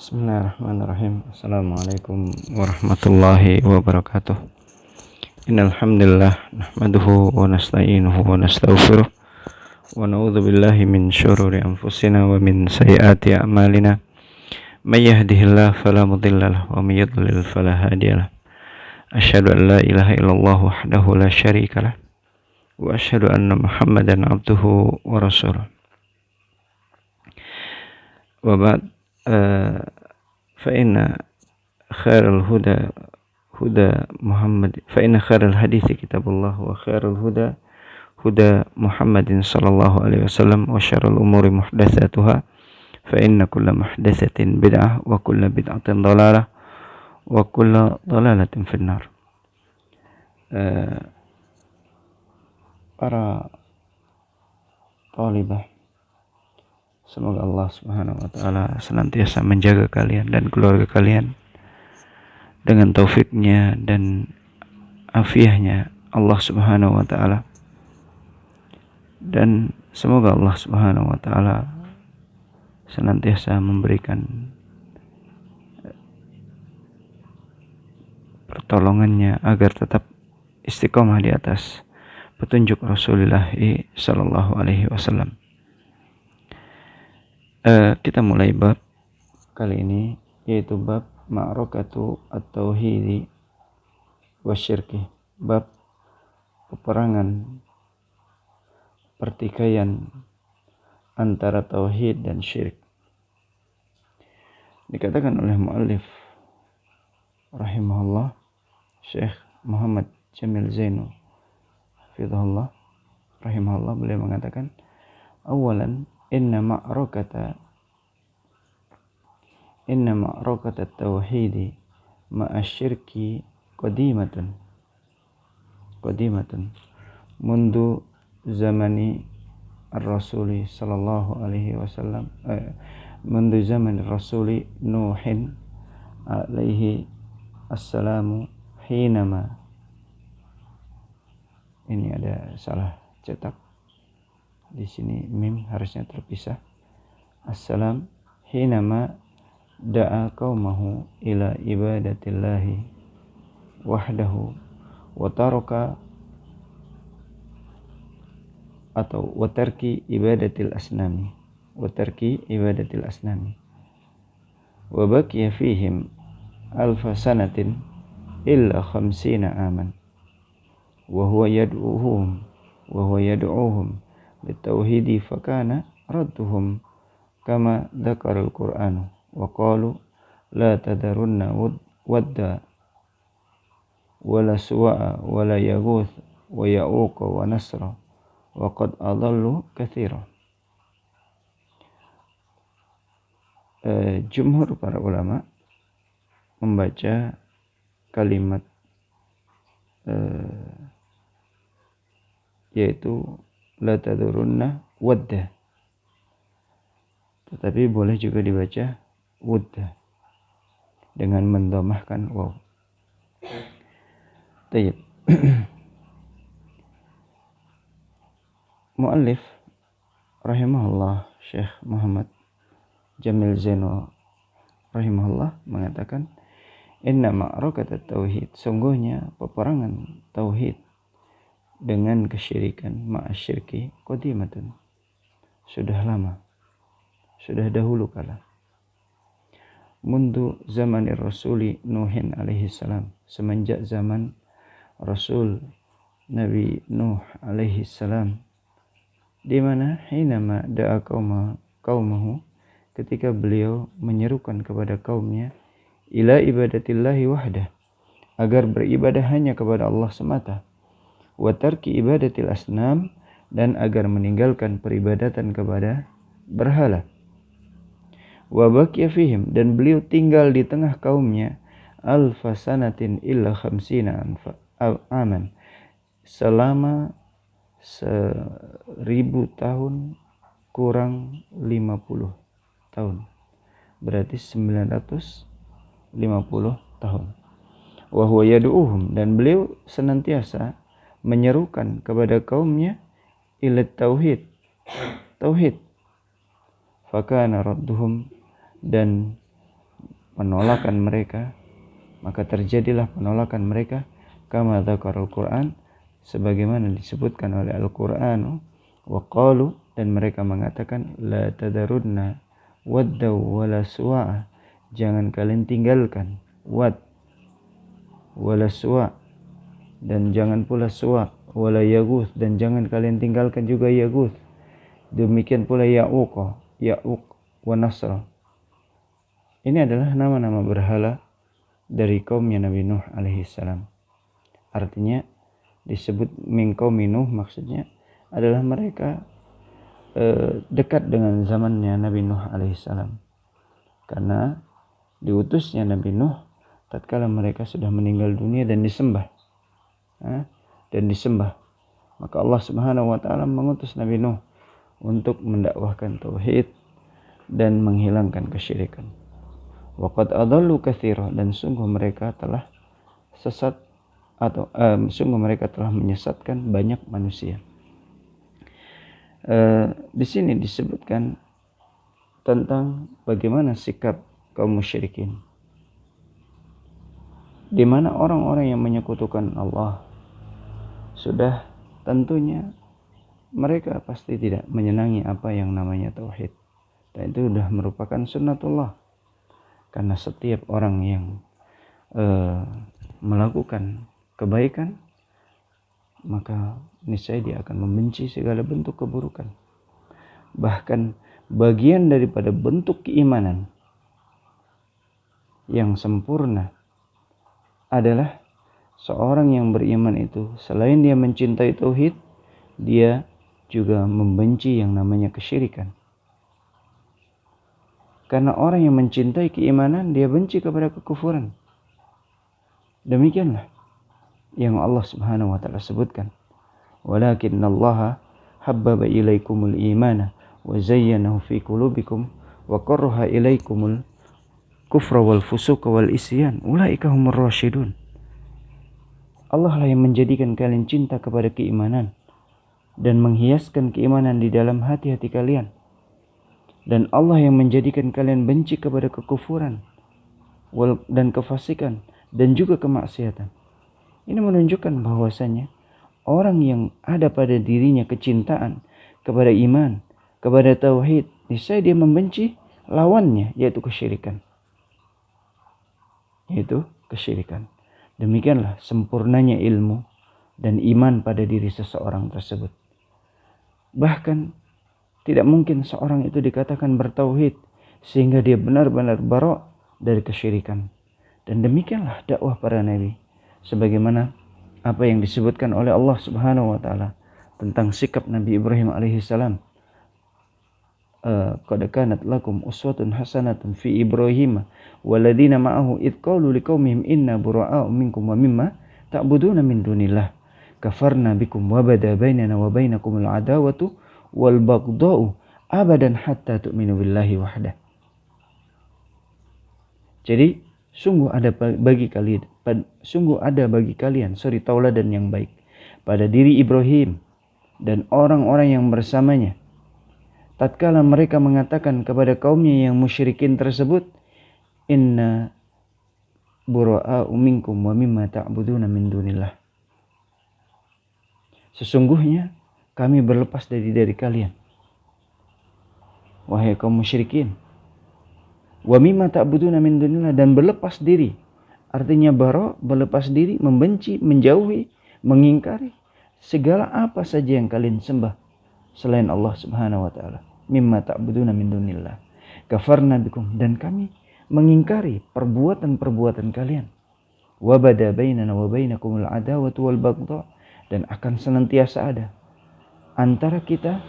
Bismillahirrahmanirrahim. Assalamualaikum warahmatullahi wabarakatuh. Innal hamdalillah nahmaduhu wa nasta'inuhu wa nastaghfiruh wa na'udzu billahi min syururi anfusina wa min sayyiati a'malina. May yahdihillahu fala mudhillalah wa may yudlil fala hadiyalah. Asyhadu an la ilaha illallah wahdahu la syarikalah wa asyhadu anna Muhammadan abduhu wa rasuluh. Wa ba'd. فإن خير الهدى هدى محمد فإن خير الحديث كتاب الله وخير الهدى هدى محمد صلى الله عليه وسلم وشر الأمور محدثاتها فإن كل محدثة بدعة وكل بدعة ضلالة وكل ضلالة في النار. Para talibah, semoga Allah Subhanahu wa taala senantiasa menjaga kalian dan keluarga kalian dengan taufiknya dan afiahnya Allah Subhanahu wa taala. Dan semoga Allah Subhanahu wa taala senantiasa memberikan pertolongannya agar tetap istiqomah di atas petunjuk Rasulullah sallallahu alaihi wasallam. Kita mulai bab kali ini, yaitu bab ma'rakatu at-tauhidi wasyirki, bab peperangan pertikaian antara tauhid dan syirik. Dikatakan oleh muallif rahimahullah Syekh Muhammad Jamil Zainu hafizahullah rahimahullah, beliau mengatakan, awalan inna ma'rakata at-tauhidi ma'asyirki qadimatun mundu zamani ar-rasuli sallallahu alaihi wasallam mundu zaman rasuli Nuhin alaihi assalamu hinama. Ini ada salah cetak. Di sini mim harusnya terpisah. Assalam hinama da'a qaumahu ila ibadatillahi wahdahu wa taraka atau wa tarki ibadatil asnami wa baqiya fihim alfa sanatin illa 50 aman wa huwa yad'uhum bitauhidi fakana radduhum kama dzakara al-Qur'an wa qalu la tadarunna wadda wala suwa'a wala yaghus wa ya'uqa wa nasra wa qad adallu katsira. Jumhur para ulama membaca kalimat yaitu la tadurunna wadda, tetapi boleh juga dibaca wudda dengan mendhamahkan waw. Tayyib. Muallif rahimahullah Syekh Muhammad Jamil Zainu rahimahullah mengatakan, inna ma'rakat at-tauhid, sungguhnya peperangan tauhid dengan kesyirikan ma'asyirki qadimatun, sudah lama, sudah dahulu kala. Mundu zamanir rasuli Nuhin alaihi salam, semenjak zaman Rasul Nabi Nuh alaihi salam, di mana hinama da'a qaumahu, ketika beliau menyerukan kepada kaumnya ila ibadatillahi wahdah, agar beribadah hanya kepada Allah semata, wa tarki ibadatil asnam, dan agar meninggalkan peribadatan kepada berhala, wa baqiya fihim, dan beliau tinggal di tengah kaumnya alfa sanatin illa 50 aman, selama 1000 tahun kurang 50 tahun, berarti 950 tahun. Wa huwa yad'uhum, dan beliau senantiasa menyerukan kepada kaumnya ila tauhid, fakana radduhum, dan penolakan mereka, maka terjadilah penolakan mereka kama dzakarul Quran, sebagaimana disebutkan oleh Al-Qur'an. Wa qalu, dan mereka mengatakan, la tadarunna waddaw wala suwa'a, jangan kalian tinggalkan wad wala suwa', dan jangan pula suwa', wala yaguth, dan jangan kalian tinggalkan juga yaguth, demikian pula ya'uq wa nasra. Ini adalah nama-nama berhala dari kaumnya Nabi Nuh alaihissalam. Artinya disebut min qaumi Nuh, maksudnya adalah mereka dekat dengan zamannya Nabi Nuh alaihissalam, karena diutusnya Nabi Nuh tatkala mereka sudah meninggal dunia dan disembah. Maka Allah Subhanahu wa taala mengutus Nabi Nuh untuk mendakwahkan tauhid dan menghilangkan kesyirikan. Wa qad adallu katsira, dan sungguh mereka telah sesat sungguh mereka telah menyesatkan banyak manusia. Di sini disebutkan tentang bagaimana sikap kaum musyrikin, di mana orang-orang yang menyekutukan Allah sudah tentunya mereka pasti tidak menyenangi apa yang namanya tauhid, dan itu sudah merupakan sunnatullah, karena setiap orang yang melakukan kebaikan maka niscaya dia akan membenci segala bentuk keburukan. Bahkan bagian daripada bentuk keimanan yang sempurna adalah seorang yang beriman itu selain dia mencintai tauhid, dia juga membenci yang namanya kesyirikan. Karena orang yang mencintai keimanan, dia benci kepada kekufuran. Demikianlah yang Allah Subhanahu wa taala sebutkan, walakinnallaha habbaba ilaikumul imana wa zayyanahu fi qulubikum wa karaha ilaikumul kufra wal fusuqa wal isyan ulaika humur rasyidun. Allah lah yang menjadikan kalian cinta kepada keimanan dan menghiaskan keimanan di dalam hati-hati kalian, dan Allah yang menjadikan kalian benci kepada kekufuran dan kefasikan dan juga kemaksiatan. Ini menunjukkan bahwasanya orang yang ada pada dirinya kecintaan kepada iman, kepada tauhid, niscaya dia membenci lawannya, yaitu kesyirikan. Demikianlah sempurnanya ilmu dan iman pada diri seseorang tersebut. Bahkan tidak mungkin seorang itu dikatakan bertauhid sehingga dia benar-benar bara' dari kesyirikan. Dan demikianlah dakwah para nabi, sebagaimana apa yang disebutkan oleh Allah Subhanahu wa taala tentang sikap Nabi Ibrahim alaihissalam. Qad kanat lakum uswatun hasanatun fi Ibrahim waladina ma'ahu id qalu liqaumihim inna bura'a'u minkum wa mimma ta'buduna min dunillah kafarna bikum wa bada bainana wa bainakumul adawatu wal baghdha'u abadan hatta tu'minu billahi wahdah. Jadi sungguh ada bagi kalian tauladan yang baik pada diri Ibrahim dan orang-orang yang bersamanya, tatkala mereka mengatakan kepada kaumnya yang musyrikin tersebut, inna bura'a'u minkum wa mimma ta'buduna min dunillah, sesungguhnya kami berlepas dari kalian, wahai kaum musyrikin. Wa mimma ta'buduna min dunillah, dan berlepas diri, artinya berlepas diri, membenci, menjauhi, mengingkari segala apa saja yang kalian sembah selain Allah Subhanahu wa taala. Mimma ta'buduna min dunillah kafarna bikum, dan kami mengingkari perbuatan-perbuatan kalian. Wa bada bainana wa bainakumul adawatu wal baghdha, dan akan senantiasa ada antara kita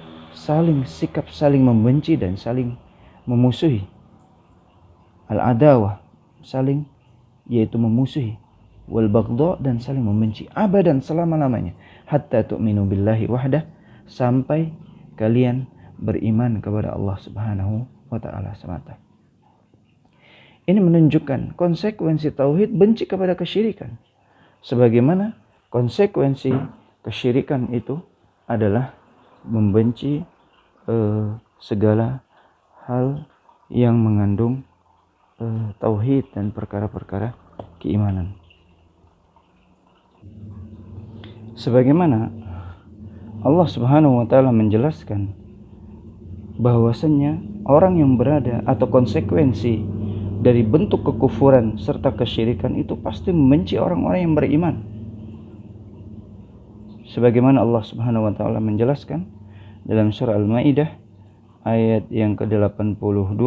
sikap saling membenci dan saling memusuhi. Al-adawah, saling, yaitu memusuhi, wal baghdha, dan saling membenci, abadan, selama-lamanya, hatta tu'minu billahi wahdah, sampai kalian beriman kepada Allah Subhanahu wa taala semata. Ini menunjukkan konsekuensi tauhid benci kepada kesyirikan, sebagaimana konsekuensi kesyirikan itu adalah membenci segala hal yang mengandung tauhid dan perkara-perkara keimanan. Sebagaimana Allah Subhanahu wa taala menjelaskan bahwasanya orang yang berada atau konsekuensi dari bentuk kekufuran serta kesyirikan itu pasti membenci orang-orang yang beriman. Sebagaimana Allah Subhanahu wa taala menjelaskan dalam surah Al-Maidah ayat yang ke-82,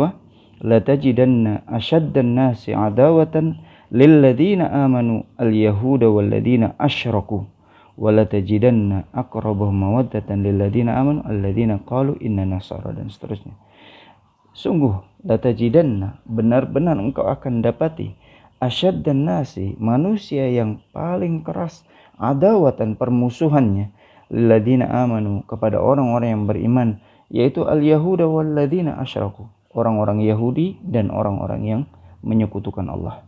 la tajidanna asyaddan nasi adawatan lil ladzina amanu al-yahuda wal ladzina asyraku wa la tajidanna aqrabahum mawaddatan lil ladzina amanu alladzina qalu inna nasara, dan seterusnya. Sungguh la tajidanna, benar-benar engkau akan dapati asyaddan nasi, manusia yang paling keras adawatan, permusuhannya, lil ladzina amanu, kepada orang-orang yang beriman, yaitu al-yahuda wal ladzina asyraku, orang-orang Yahudi dan orang-orang yang menyekutukan Allah.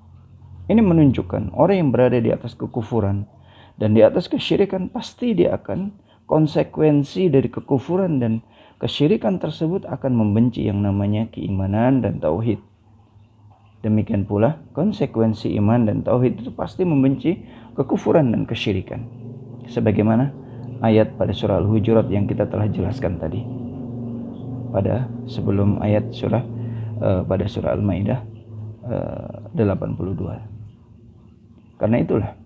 Ini menunjukkan orang yang berada di atas kekufuran dan di atas kesyirikan pasti dia akan, konsekuensi dari kekufuran dan kesyirikan tersebut akan membenci yang namanya keimanan dan tauhid. Demikian pula konsekuensi iman dan tauhid itu pasti membenci kekufuran dan kesyirikan. Sebagaimana ayat pada surah Al-Hujurat yang kita telah jelaskan tadi. Pada sebelum ayat pada surah Al-Maidah 82. Karena itulah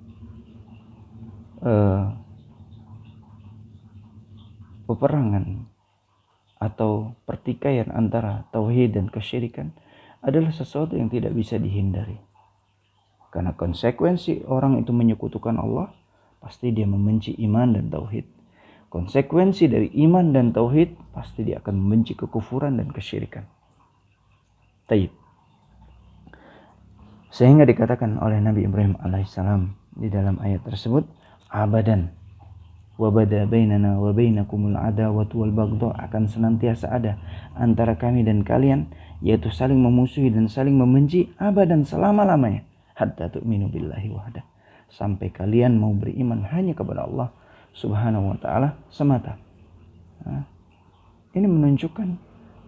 peperangan atau pertikaian antara tauhid dan kesyirikan adalah sesuatu yang tidak bisa dihindari. Karena konsekuensi orang itu menyekutukan Allah, pasti dia membenci iman dan tauhid. Konsekuensi dari iman dan tauhid, pasti dia akan membenci kekufuran dan kesyirikan. Taib. Sehingga dikatakan oleh Nabi Ibrahim alaihissalam di dalam ayat tersebut, abadan wa bada bainana wa bainakumul adawatu wal baghdha, akan senantiasa ada antara kami dan kalian, yaitu saling memusuhi dan saling membenci, abadan, selama-lamanya, hatta tu'minu billahi wahda, sampai kalian mau beriman hanya kepada Allah Subhanahu wa ta'ala semata. Ini menunjukkan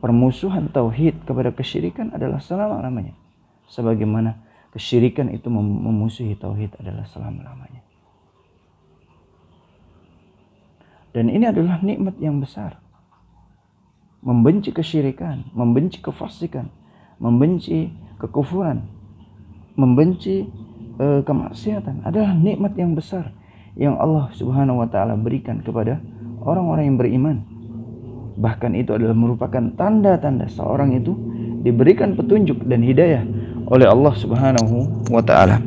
permusuhan tauhid kepada kesyirikan adalah selama-lamanya, sebagaimana kesyirikan itu memusuhi tauhid adalah selama-lamanya. Dan ini adalah nikmat yang besar. Membenci kesyirikan, membenci kefasikan, membenci kekufuran, membenci kemaksiatan adalah nikmat yang besar yang Allah Subhanahu wa taala berikan kepada orang-orang yang beriman. Bahkan itu adalah merupakan tanda-tanda seorang itu diberikan petunjuk dan hidayah oleh Allah Subhanahu wa taala.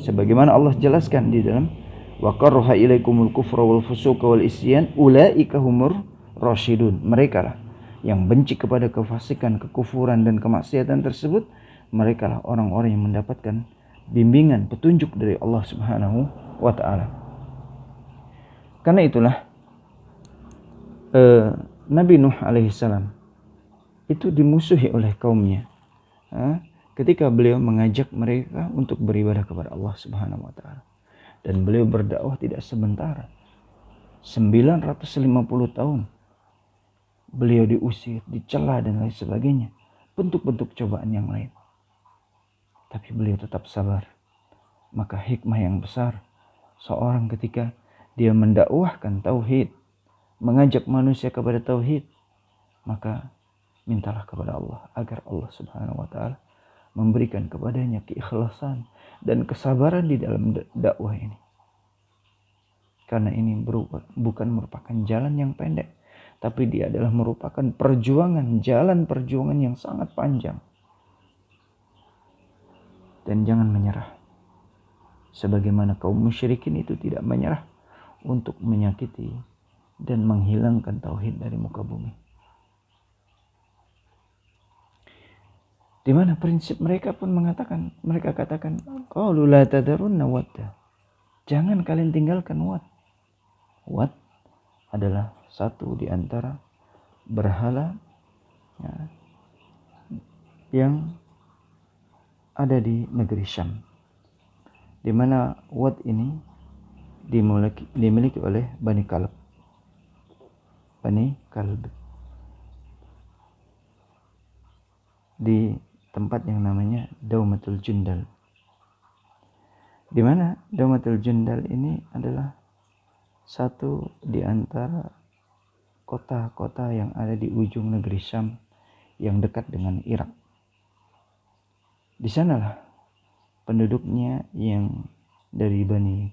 Sebagaimana Allah jelaskan di dalam wa qarraha ilaikumul kufra wal fusuqa wal isyan ulaika humur rasyidun. Mereka lah yang benci kepada kefasikan, kekufuran dan kemaksiatan tersebut, mereka lah orang-orang yang mendapatkan bimbingan, petunjuk dari Allah Subhanahu wa ta'ala. Karena itulah Nabi Nuh alaihissalam itu dimusuhi oleh kaumnya ketika beliau mengajak mereka untuk beribadah kepada Allah Subhanahu wa ta'ala. Dan beliau berdakwah tidak sebentar, 950 tahun. Beliau diusir, dicela dan lain sebagainya, bentuk-bentuk cobaan yang lain. Tapi beliau tetap sabar. Maka hikmah yang besar seorang ketika dia mendakwahkan tauhid, mengajak manusia kepada tauhid, maka mintalah kepada Allah agar Allah Subhanahu wa ta'ala memberikan kepadanya keikhlasan dan kesabaran di dalam dakwah ini. Karena ini bukan merupakan jalan yang pendek, tapi dia adalah merupakan perjuangan, jalan perjuangan yang sangat panjang. Dan jangan menyerah. Sebagaimana kaum musyrikin itu tidak menyerah untuk menyakiti dan menghilangkan tauhid dari muka bumi. Di mana prinsip mereka pun mereka katakan, qalu la tadarunna wadda. Jangan kalian tinggalkan Wad. Wad adalah satu di antara berhala yang ada di negeri Syam, di mana Wad ini dimiliki oleh Bani Kalb. Di tempat yang namanya Daumatul Jundal, di mana Daumatul Jundal ini adalah satu di antara kota-kota yang ada di ujung negeri Syam yang dekat dengan Irak. Di sanalah penduduknya yang dari Bani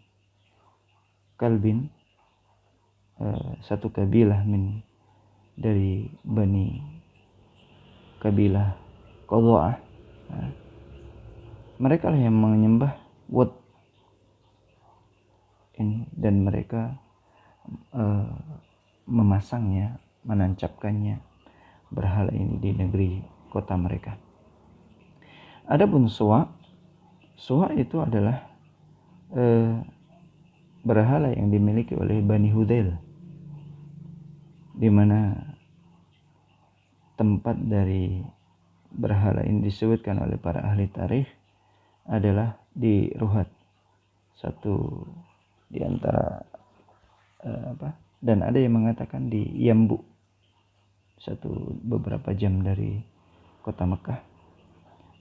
Kalbin, satu kabilah dari Bani kabilah Qadha'ah, mereka lah yang menyembah Wad ini, dan mereka memasangnya, menancapkannya berhala ini di negeri kota mereka. Adapun Suwa itu adalah berhala yang dimiliki oleh Bani Hudayl, di mana tempat dari berhala ini disebutkan oleh para ahli tarikh adalah di Ruhat, satu di antara dan ada yang mengatakan di Yambu, satu beberapa jam dari kota Mekah.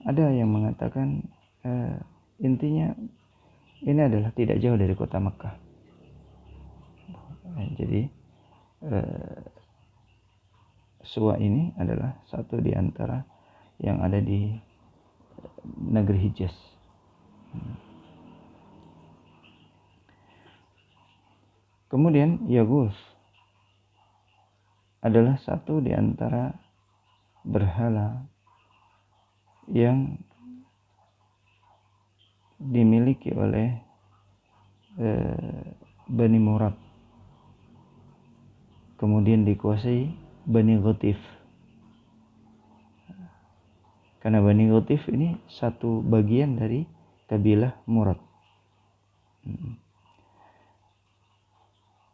Ada yang mengatakan intinya ini adalah tidak jauh dari kota Mekah. Jadi Suwa ini adalah satu di antara yang ada di negeri Hijaz. Kemudian Yaghus adalah satu di antara berhala yang dimiliki oleh Bani Murad, kemudian dikuasai Bani Ghatif. Karena Bani Ghatif ini satu bagian dari kabilah Murad,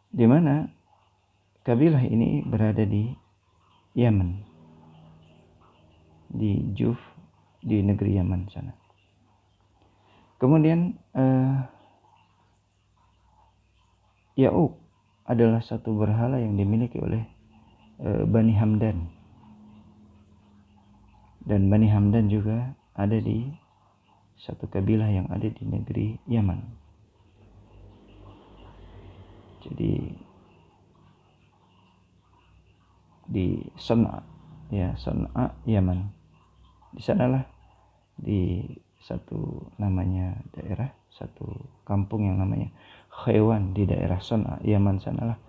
di mana kabilah ini berada di Yaman, di Juf, di negeri Yaman sana. Kemudian Ya'uq adalah satu berhala yang dimiliki oleh Bani Hamdan, dan Bani Hamdan juga ada di satu kabilah yang ada di negeri Yaman. Jadi di Son'a, Yaman, di sanalah di satu namanya daerah, satu kampung yang namanya Khaywan di daerah Son'a, Yaman sanalah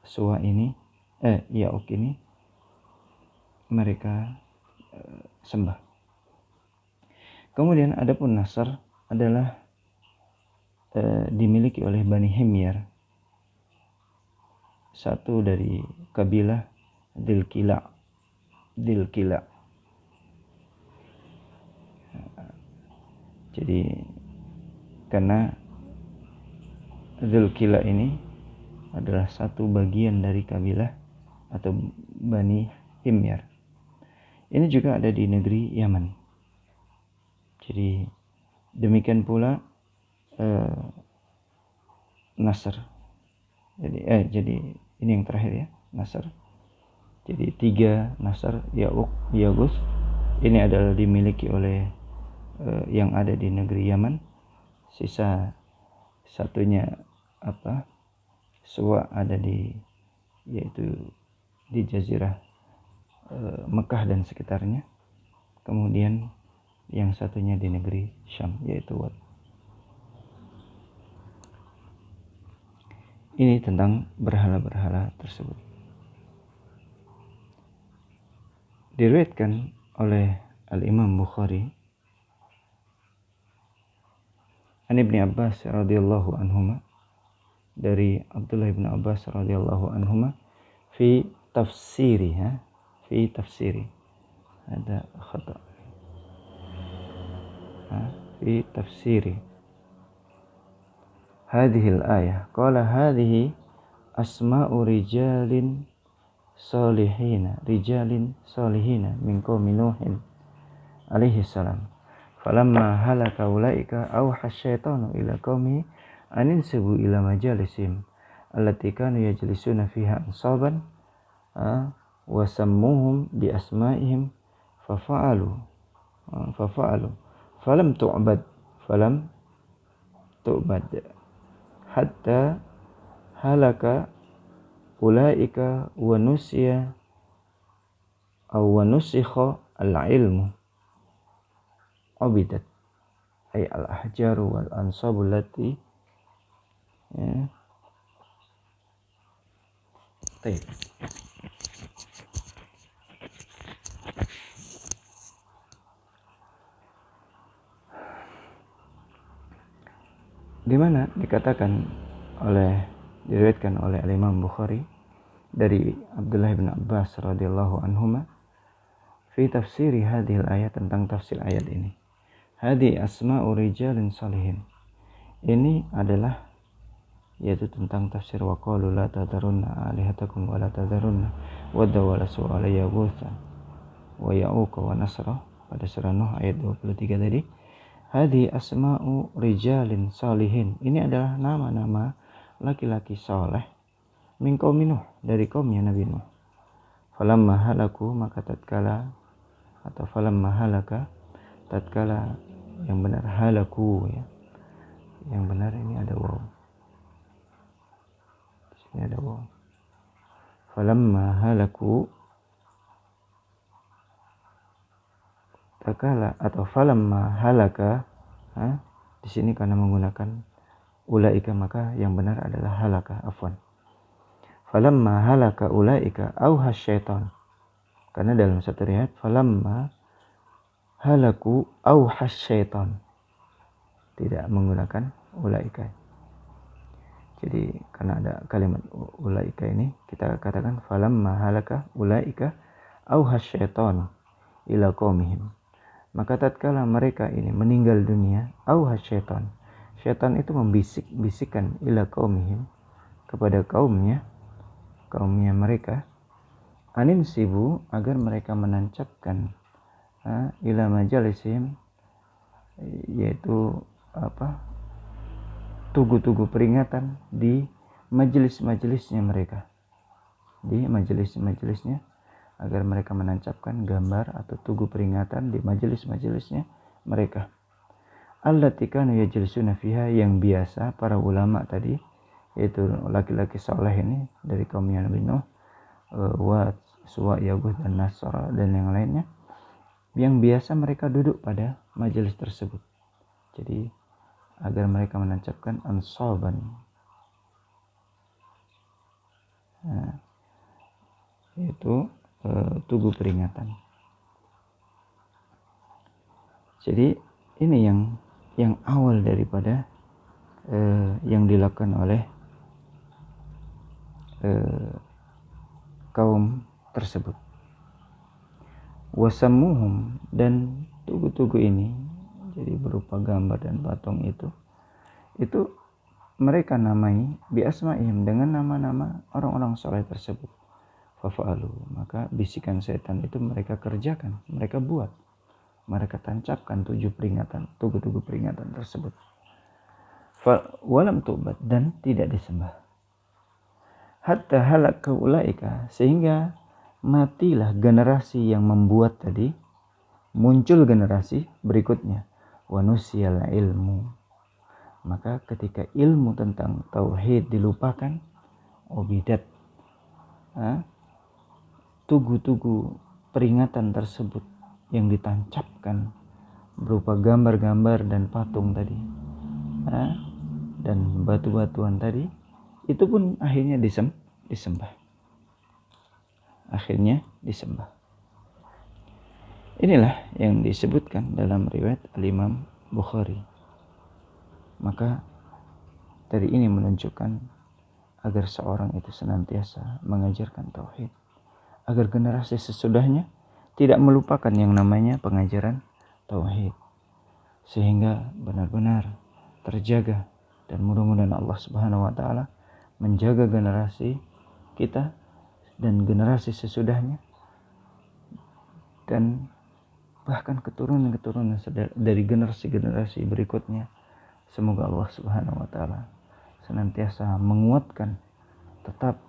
Suwa ini, Ya'uq ini mereka sembah. Kemudian adapun Nasr adalah dimiliki oleh Bani Himyar, satu dari kabilah Dilkila. Jadi karena Dilkila ini adalah satu bagian dari kabilah atau Bani Himyar. Ini juga ada di negeri Yaman. Jadi demikian pula Nasr. Jadi ini yang terakhir ya, Nasr. Jadi 3 Nasr, Ya'uq, Yaghus ini adalah dimiliki oleh yang ada di negeri Yaman. Sisa satunya Suwa ada yaitu di Jazirah Mekah dan sekitarnya. Kemudian yang satunya di negeri Syam, yaitu Wad. Ini tentang berhala-berhala tersebut. Diriwayatkan oleh Al-Imam Bukhari an Ibnu Abbas radhiyallahu anhuma, dari Abdullah bin Abbas radhiyallahu anhuma, fi tafsiri ada khata fi tafsiri hadhil ayah qala hadhihi asma'u rijalin salihina min qaumi Nuhin alaihi salam, falamma halaka ulaika awha syaitanu ila qaumi aninsibu ila majalisim allati kanu yajlisuna fiha ansaban wa sammuhum bi asma'ihim fafa'alu fafa'alu falam tu'bad hatta halaka ulaika wa nusiya aw wa nusikha al-ilmu ubidat ay al-ahjaru wal ansabu allati Baik. Di mana diriwayatkan oleh Imam Bukhari dari Abdullah bin Abbas radhiyallahu anhuma fi tafsiri hadhil ayat, tentang tafsir ayat ini. Hadi asma'u rijalin salihin. Ini adalah yaitu tentang tafsir wa qalu la tadarunna alihatakum wa la tadarunna wadda wa la su'ala yaghutha wa ya'uqa wa nasra, pada surah Nuh ayat 23 tadi. Hadi asma'u rijalin salihin. Ini adalah nama-nama laki-laki saleh min qaumi Nuh, dari kaumnya Nabi Nuh. Falamma halaku, maka tatkala atau falamma halaka, tatkala, yang benar halaku ya. Yang benar ini ada waw. Di sini ada waw. Falamma halaku, tatkala atau falamma halaka, di sini karena menggunakan ulaika, maka yang benar adalah halaka, afwan. Falamma halaka ulaika auha syaitan, karena dalam satu riwayat falamma halaku auha syaitan, tidak menggunakan ulaika. Jadi karena ada kalimat ulaika ini, kita katakan falamma halaka ulaika auha syaitan ila qaumihim, maka tatkala mereka ini meninggal dunia, auha syaitan, syaitan itu membisik-bisikkan ila qaumihim, kepada kaumnya mereka, anin sibu, agar mereka menancapkan ila majalisihim, yaitu tugu-tugu peringatan di majelis-majelisnya mereka, di majelis-majelisnya, agar mereka menancapkan gambar atau tugu peringatan di majelis-majelisnya mereka. Allati kanu yajlisuna fiha, yang biasa para ulama tadi, yaitu laki-laki saleh ini dari kaumnya Nabi Nuh, wa Suwa, Yaguth dan Nasra dan yang lainnya, yang biasa mereka duduk pada majelis tersebut. Jadi agar mereka menancapkan ansaban, yaitu tugu peringatan. Jadi ini yang awal daripada yang dilakukan oleh kaum tersebut. Wasammuhum, dan tugu-tugu ini jadi berupa gambar dan patung itu mereka namai bi asma'ihim, dengan nama-nama orang-orang saleh tersebut. Fafa'alu, maka bisikan setan itu mereka kerjakan, mereka buat, mereka tancapkan tugu-tugu peringatan tersebut. Walam tu'bad, dan tidak disembah. Hatta halaka ulaika, sehingga matilah generasi yang membuat tadi, muncul generasi berikutnya. Wa nusiyal ilmu, maka ketika ilmu tentang tauhid dilupakan, ubidat, tugu-tugu peringatan tersebut yang ditancapkan berupa gambar-gambar dan patung tadi, dan batu-batuan tadi, itu pun akhirnya disembah. Inilah yang disebutkan dalam riwayat Al-Imam Bukhari. Maka dari ini menunjukkan agar seorang itu senantiasa mengajarkan tauhid, agar generasi sesudahnya tidak melupakan yang namanya pengajaran tauhid, sehingga benar-benar terjaga. Dan mudah-mudahan Allah Subhanahu wa taala menjaga generasi kita dan generasi sesudahnya, dan bahkan keturunan-keturunan dari generasi-generasi berikutnya. Semoga Allah Subhanahu wa taala senantiasa menguatkan tetap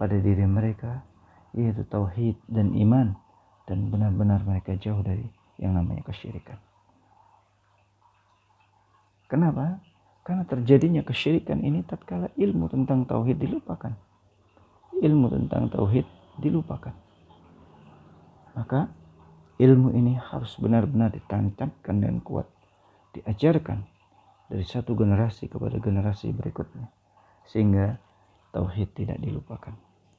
pada diri mereka, yaitu tauhid dan iman, dan benar-benar mereka jauh dari yang namanya kesyirikan. Kenapa? Karena terjadinya kesyirikan ini tatkala ilmu tentang tauhid dilupakan. Ilmu tentang tauhid dilupakan. Maka ilmu ini harus benar-benar ditancapkan dengan kuat, diajarkan dari satu generasi kepada generasi berikutnya, sehingga tauhid tidak dilupakan.